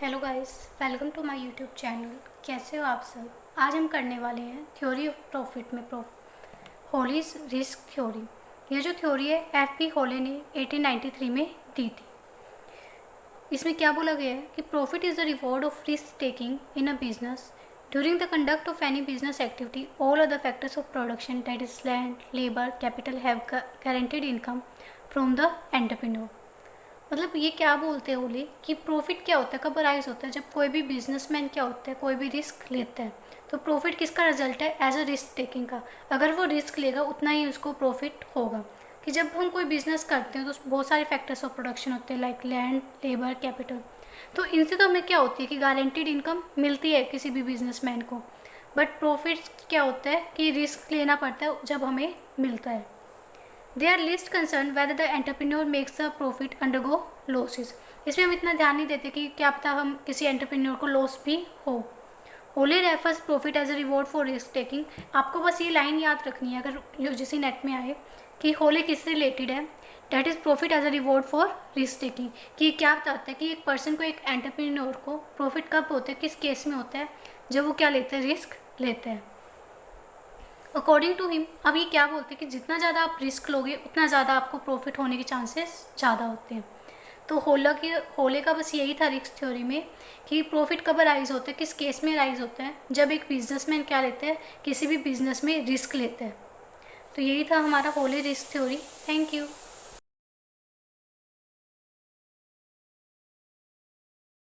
Hello guys, welcome to my YouTube channel. कैसे हो आप सब। आज हम करने वाले हैं थ्योरी ऑफ प्रॉफिट में होलीज रिस्क थ्योरी। ये जो थ्योरी है एफ.पी. होले ने 1893 में दी थी। इसमें क्या बोला गया है कि profit is the reward of risk taking in a business during the conduct of any business activity. All other factors of production that is land, labour, capital have guaranteed income from the entrepreneur. मतलब ये क्या बोलते हैं ओली कि profit क्या होता है, कब राइज होता है, जब कोई भी बिजनेसमैन क्या होता है, कोई भी रिस्क लेता है। तो प्रॉफिट किसका रिजल्ट है, एज अ रिस्क टेकिंग का। अगर वो रिस्क लेगा उतना ही उसको प्रॉफिट होगा। कि जब हम कोई बिजनेस करते हैं तो बहुत सारे फैक्टर्स ऑफ प्रोडक्शन होते हैं, लाइक लैंड, लेबर, कैपिटल। तो इनसे तो हमें क्या होती है कि गारंटीड इनकम मिलती है किसी भी बिजनेसमैन को। बट प्रॉफिट क्या होता है कि रिस्क लेना पड़ता है जब हमें मिलता है। They are least concerned whether the entrepreneur makes the profit undergo losses। इसमें हम इतना ध्यान नहीं देते कि क्या पता हम किसी एंटरप्रेन्योर को लॉस भी हो। ओले refers profit as a reward for risk taking. आपको बस ये लाइन याद रखनी है अगर यूजीसी नेट में आए कि होले किससे रिलेटेड है। That is profit as a reward for risk taking. कि क्या बताता है कि एक पर्सन को, एक एंटरप्रेन्योर को प्रॉफिट कब होता है, किस केस में होता है, जब वो क्या लेते हैं, रिस्क लेते हैं। अकॉर्डिंग टू हिम, अब ये क्या बोलते हैं कि जितना ज़्यादा आप रिस्क लोगे उतना ज़्यादा आपको प्रॉफिट होने के चांसेस ज़्यादा होते हैं। तो होले का बस यही था रिस्क थ्योरी में कि प्रॉफिट कब राइज होता है, किस केस में राइज होता है, जब एक बिजनेसमैन क्या लेते हैं, किसी भी बिजनेस में रिस्क लेते हैं। तो यही था हमारा होले रिस्क थ्योरी। Thank you.